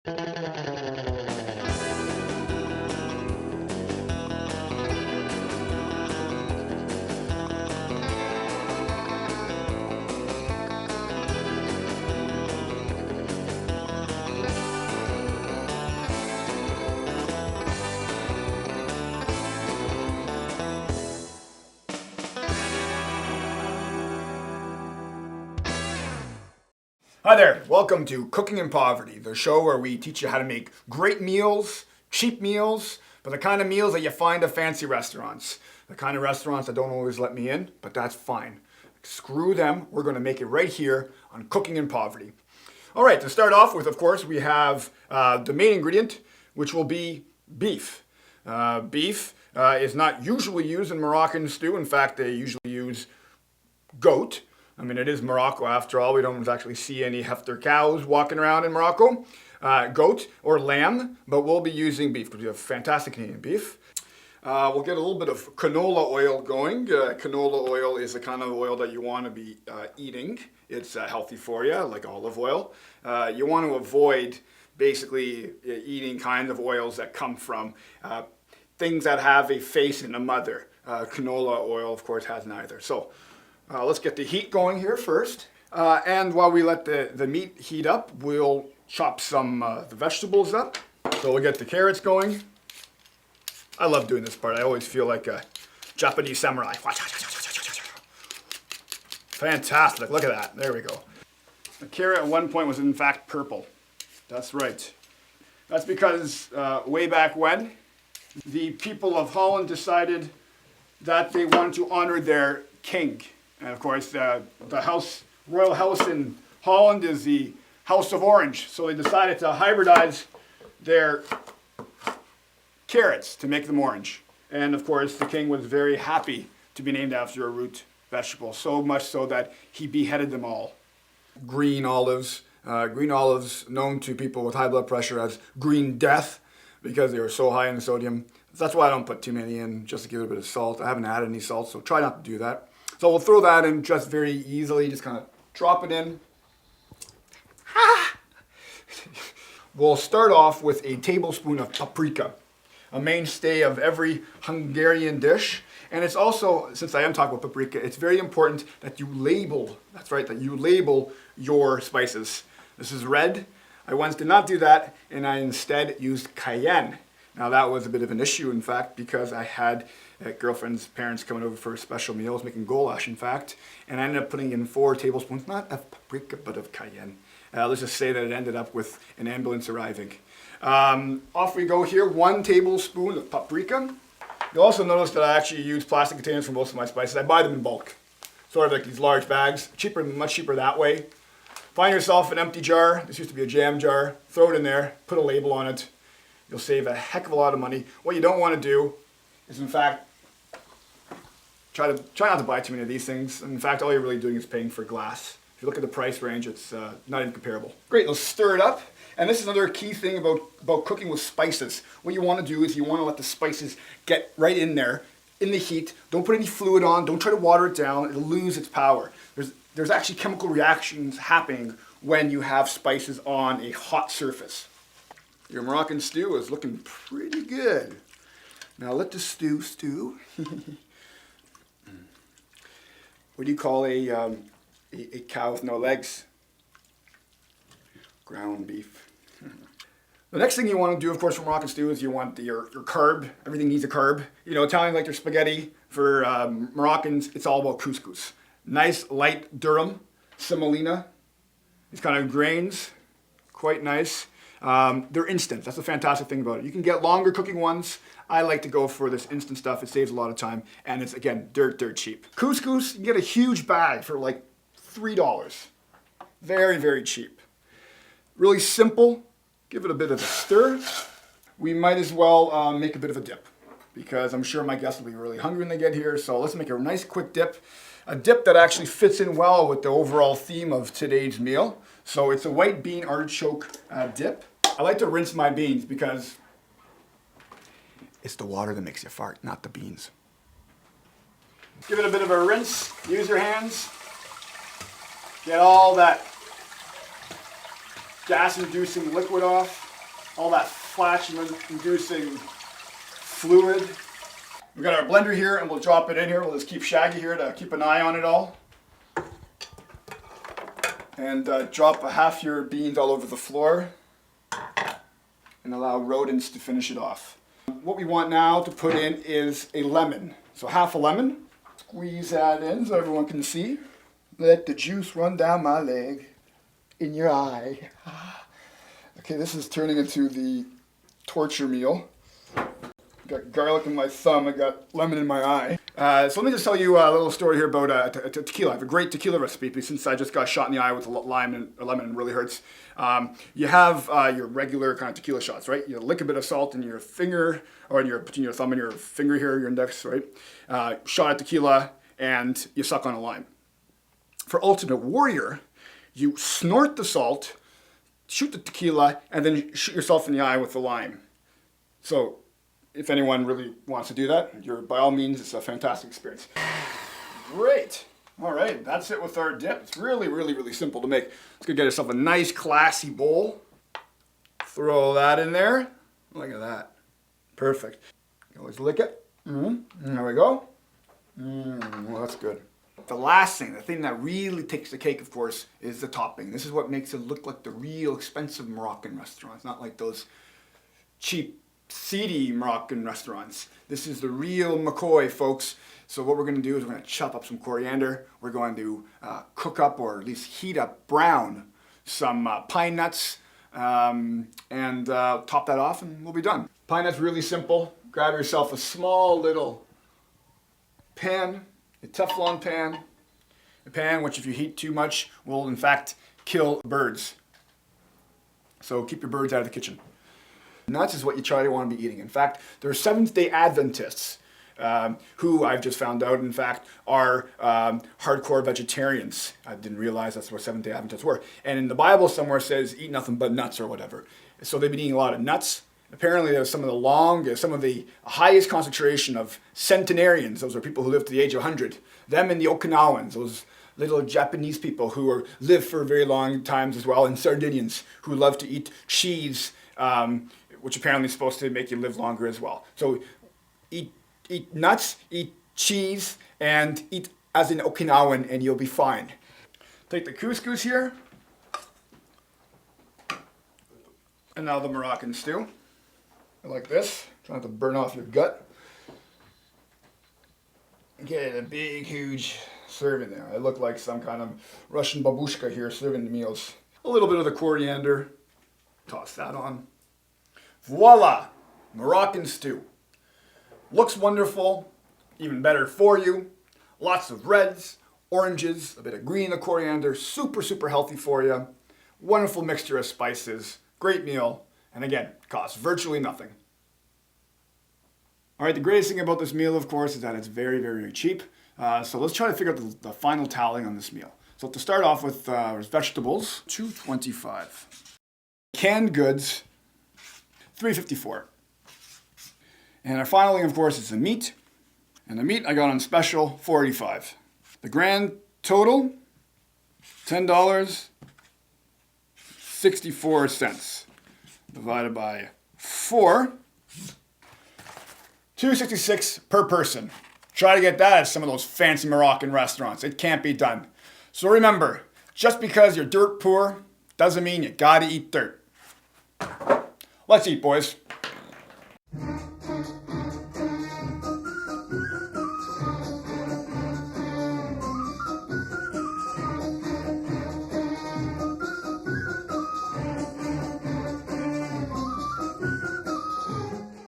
Hi there, welcome to Cooking in Poverty, the show where we teach you how to make great meals, cheap meals, but the kind of meals that you find at fancy restaurants. The kind of restaurants that don't always let me in, but that's fine. Screw them, we're going to make it right here on Cooking in Poverty. All right, to start off with, of course, we have the main ingredient, which will be beef. Beef is not usually used in Moroccan stew. In fact, they usually use goat. I mean, it is Morocco after all. We don't actually see any heifer cows walking around in Morocco. Goat or lamb, but we'll be using beef because we have fantastic Canadian beef. We'll get a little bit of canola oil going. Canola oil is the kind of oil that you want to be eating. It's healthy for you, like olive oil. You want to avoid basically eating kinds of oils that come from things that have a face and a mother. Canola oil, of course, has neither. So let's get the heat going here first. And while we let the meat heat up, we'll chop some the vegetables up. So we'll get the carrots going. I love doing this part. I always feel like a Japanese samurai. Fantastic, look at that. There we go. The carrot at one point was in fact purple. That's right. That's because way back when, the people of Holland decided that they wanted to honor their king. And of course, the royal house in Holland is the House of Orange. So they decided to hybridize their carrots to make them orange. And of course, the king was very happy to be named after a root vegetable, so much so that he beheaded them all. Green olives. Green olives known to people with high blood pressure as green death because they are so high in the sodium. That's why I don't put too many in, just to give it a bit of salt. I haven't added any salt, so try not to do that. So we'll throw that in just very easily, just kind of drop it in. We'll start off with a tablespoon of paprika, a mainstay of every Hungarian dish. And it's also, since I am talking about paprika, it's very important that you label, that's right, that you label your spices. This is red. I once did not do that, and I instead used cayenne. Now that was a bit of an issue, in fact, because I had girlfriend's parents coming over for special meals, making goulash, in fact, and I ended up putting in 4 tablespoons, not of paprika, but of cayenne. Let's just say that it ended up with an ambulance arriving. Off we go here, 1 tablespoon of paprika. You'll also notice that I actually use plastic containers for most of my spices. I buy them in bulk, sort of like these large bags. Cheaper, much cheaper that way. Find yourself an empty jar. This used to be a jam jar. Throw it in there, put a label on it. You'll save a heck of a lot of money. What you don't want to do is, in fact, try not to buy too many of these things. In fact, all you're really doing is paying for glass. If you look at the price range, it's not even comparable. Great, let's stir it up. And this is another key thing about cooking with spices. What you want to do is you want to let the spices get right in there, in the heat. Don't put any fluid on. Don't try to water it down. It'll lose its power. There's actually chemical reactions happening when you have spices on a hot surface. Your Moroccan stew is looking pretty good. Now let the stew stew. What do you call a cow with no legs? Ground beef. The next thing you want to do, of course, for Moroccan stew is you want your carb. Everything needs a carb. You know, Italians like their spaghetti. For Moroccans, it's all about couscous. Nice, light durum, semolina. These kind of grains, quite nice. They're instant. That's the fantastic thing about it. You can get longer cooking ones. I like to go for this instant stuff. It saves a lot of time, and it's, again, dirt cheap. Couscous, you can get a huge bag for like $3. Very, very cheap. Really simple. Give it a bit of a stir. We might as well make a bit of a dip, because I'm sure my guests will be really hungry when they get here. So let's make a nice quick dip. A dip that actually fits in well with the overall theme of today's meal. So it's a white bean artichoke dip. I like to rinse my beans because it's the water that makes you fart, not the beans. Give it a bit of a rinse. Use your hands. Get all that gas-inducing liquid off. all that flatulence-inducing fluid. We've got our blender here, and we'll drop it in here. We'll just keep Shaggy here to keep an eye on it all. And drop half your beans all over the floor and allow rodents to finish it off. What we want now to put in is a lemon. So half a lemon. Squeeze that in so everyone can see. Let the juice run down my leg, in your eye. Okay, this is turning into the torture meal. Got garlic in my thumb, I got lemon in my eye. So let me just tell you a little story here about tequila. I have a great tequila recipe since I just got shot in the eye with a lemon and it really hurts. You have your regular kind of tequila shots, right? You lick a bit of salt in your finger, or between your thumb and your finger here, your index, right? Shot of tequila, and you suck on a lime. For Ultimate Warrior, you snort the salt, shoot the tequila, and then shoot yourself in the eye with the lime. So if anyone really wants to do that, by all means, it's a fantastic experience. Great. All right, that's it with our dip. It's really, really, really simple to make. Let's go get yourself a nice, classy bowl. Throw that in there. Look at that. Perfect. You always lick it. There we go. Well, that's good. The last thing, the thing that really takes the cake, of course, is the topping. This is what makes it look like the real expensive Moroccan restaurants, not like those cheap, seedy Moroccan restaurants. This is the real McCoy, folks. So what we're going to do is we're going to chop up some coriander. We're going to cook up, or at least heat up, brown some pine nuts, and top that off, and we'll be done. Pine nuts, really simple. Grab yourself a small little pan, a Teflon pan, a pan which if you heat too much will in fact kill birds. So keep your birds out of the kitchen. Nuts is what you try to want to be eating. In fact, there are Seventh-day Adventists who I've just found out, in fact, are hardcore vegetarians. I didn't realize that's what Seventh-day Adventists were. And in the Bible somewhere it says, eat nothing but nuts or whatever. So they've been eating a lot of nuts. Apparently there's some of the highest concentration of centenarians. Those are people who live to the age of 100. Them and the Okinawans, those little Japanese people who live for very long times as well, and Sardinians who love to eat cheese, which apparently is supposed to make you live longer as well. So eat nuts, eat cheese, and eat as an Okinawan, and you'll be fine. Take the couscous here, and now the Moroccan stew. Like this, try not to burn off your gut. Get a big, huge serving there. I look like some kind of Russian babushka here serving the meals. A little bit of the coriander. Toss that on. Voila! Moroccan stew. Looks wonderful, even better for you. Lots of reds, oranges, a bit of green in the coriander. Super, super healthy for you. Wonderful mixture of spices. Great meal. And again, costs virtually nothing. All right, the greatest thing about this meal, of course, is that it's very, very, very cheap. So let's try to figure out the final tallying on this meal. So to start off with, there's vegetables, $2.25. Canned goods, $3.54. And our final thing, of course, is the meat. And the meat I got on special, $4.85. The grand total, $10.64. Divided by 4, $2.66 per person. Try to get that at some of those fancy Moroccan restaurants. It can't be done. So remember, just because you're dirt poor doesn't mean you gotta eat dirt. Let's eat, boys.